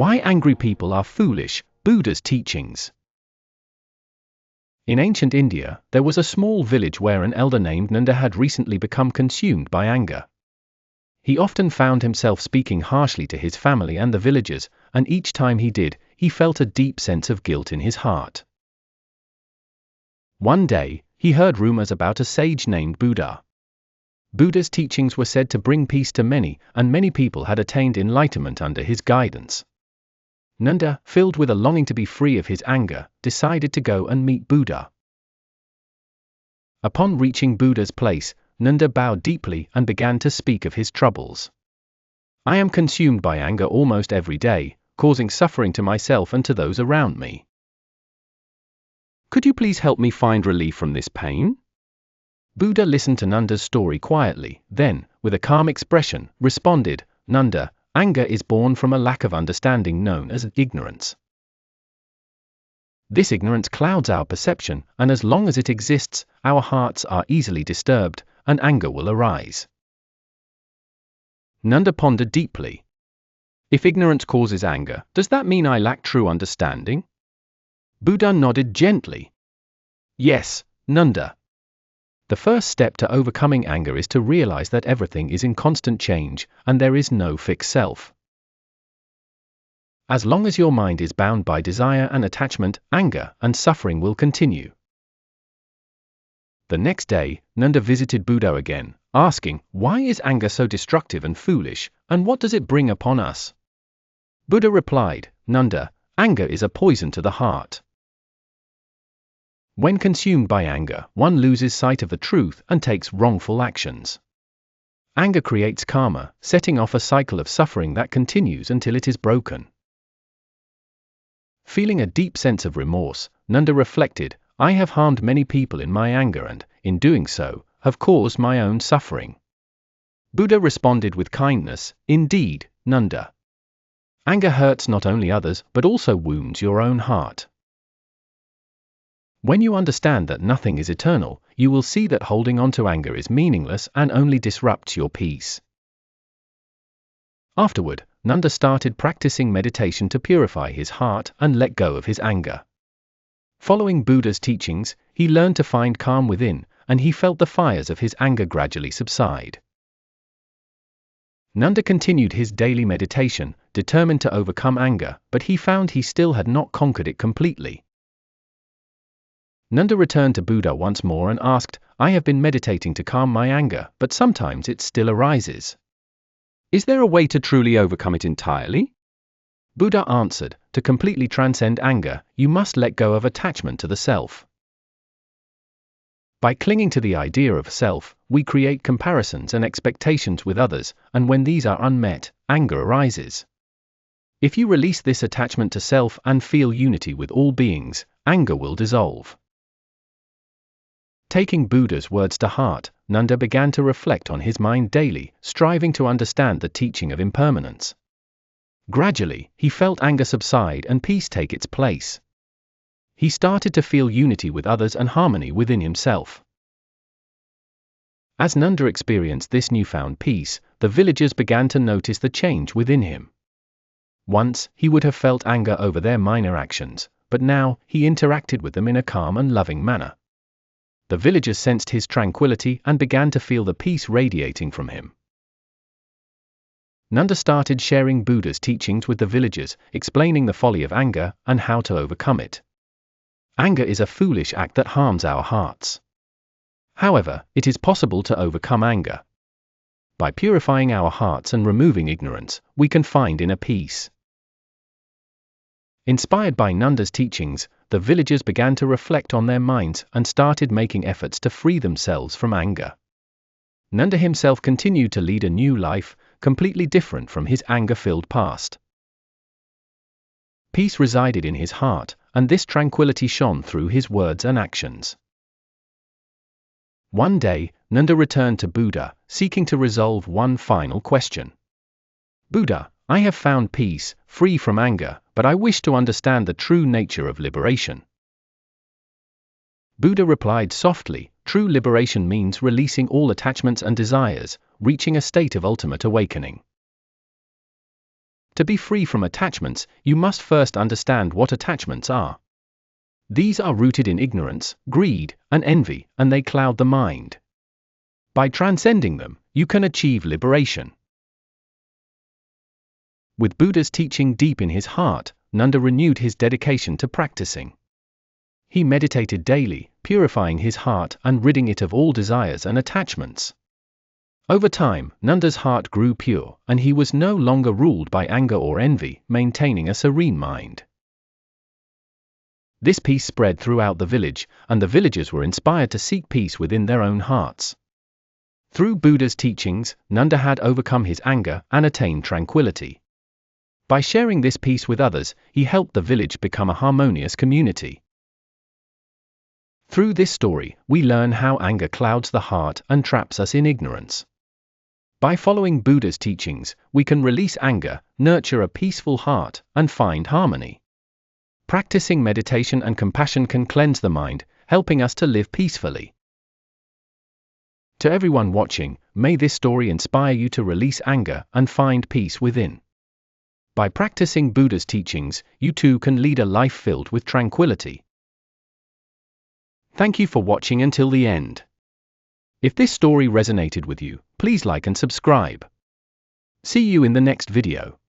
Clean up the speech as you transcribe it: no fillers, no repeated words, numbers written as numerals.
Why angry people are foolish, Buddha's teachings. In ancient India, there was a small village where an elder named Nanda had recently become consumed by anger. He often found himself speaking harshly to his family and the villagers, and each time he did, he felt a deep sense of guilt in his heart. One day, he heard rumors about a sage named Buddha. Buddha's teachings were said to bring peace to many, and many people had attained enlightenment under his guidance. Nanda, filled with a longing to be free of his anger, decided to go and meet Buddha. Upon reaching Buddha's place, Nanda bowed deeply and began to speak of his troubles. I am consumed by anger almost every day, causing suffering to myself and to those around me. Could you please help me find relief from this pain? Buddha listened to Nanda's story quietly, then, with a calm expression, responded, Nanda, anger is born from a lack of understanding known as ignorance. This ignorance clouds our perception, and as long as it exists, our hearts are easily disturbed, and anger will arise. Nanda pondered deeply. If ignorance causes anger, does that mean I lack true understanding? Buddha nodded gently. Yes, Nanda. The first step to overcoming anger is to realize that everything is in constant change, and there is no fixed self. As long as your mind is bound by desire and attachment, anger and suffering will continue. The next day, Nanda visited Buddha again, asking, why is anger so destructive and foolish, and what does it bring upon us? Buddha replied, Nanda, anger is a poison to the heart. When consumed by anger, one loses sight of the truth and takes wrongful actions. Anger creates karma, setting off a cycle of suffering that continues until it is broken. Feeling a deep sense of remorse, Nanda reflected, I have harmed many people in my anger and, in doing so, have caused my own suffering. Buddha responded with kindness, indeed, Nanda. Anger hurts not only others but also wounds your own heart. When you understand that nothing is eternal, you will see that holding on to anger is meaningless and only disrupts your peace. Afterward, Nanda started practicing meditation to purify his heart and let go of his anger. Following Buddha's teachings, he learned to find calm within, and he felt the fires of his anger gradually subside. Nanda continued his daily meditation, determined to overcome anger, but he found he still had not conquered it completely. Nanda returned to Buddha once more and asked, I have been meditating to calm my anger, but sometimes it still arises. Is there a way to truly overcome it entirely? Buddha answered, to completely transcend anger, you must let go of attachment to the self. By clinging to the idea of self, we create comparisons and expectations with others, and when these are unmet, anger arises. If you release this attachment to self and feel unity with all beings, anger will dissolve. Taking Buddha's words to heart, Nanda began to reflect on his mind daily, striving to understand the teaching of impermanence. Gradually, he felt anger subside and peace take its place. He started to feel unity with others and harmony within himself. As Nanda experienced this newfound peace, the villagers began to notice the change within him. Once, he would have felt anger over their minor actions, but now, he interacted with them in a calm and loving manner. The villagers sensed his tranquility and began to feel the peace radiating from him. Nanda started sharing Buddha's teachings with the villagers, explaining the folly of anger and how to overcome it. Anger is a foolish act that harms our hearts. However, it is possible to overcome anger. By purifying our hearts and removing ignorance, we can find inner peace. Inspired by Nanda's teachings, the villagers began to reflect on their minds and started making efforts to free themselves from anger. Nanda himself continued to lead a new life, completely different from his anger-filled past. Peace resided in his heart, and this tranquility shone through his words and actions. One day, Nanda returned to Buddha, seeking to resolve one final question. Buddha, I have found peace, free from anger, but I wish to understand the true nature of liberation. Buddha replied softly, true liberation means releasing all attachments and desires, reaching a state of ultimate awakening. To be free from attachments, you must first understand what attachments are. These are rooted in ignorance, greed, and envy, and they cloud the mind. By transcending them, you can achieve liberation. With Buddha's teaching deep in his heart, Nanda renewed his dedication to practicing. He meditated daily, purifying his heart and ridding it of all desires and attachments. Over time, Nanda's heart grew pure, and he was no longer ruled by anger or envy, maintaining a serene mind. This peace spread throughout the village, and the villagers were inspired to seek peace within their own hearts. Through Buddha's teachings, Nanda had overcome his anger and attained tranquility. By sharing this peace with others, he helped the village become a harmonious community. Through this story, we learn how anger clouds the heart and traps us in ignorance. By following Buddha's teachings, we can release anger, nurture a peaceful heart, and find harmony. Practicing meditation and compassion can cleanse the mind, helping us to live peacefully. To everyone watching, may this story inspire you to release anger and find peace within. By practicing Buddha's teachings, you too can lead a life filled with tranquility. Thank you for watching until the end. If this story resonated with you, please like and subscribe. See you in the next video.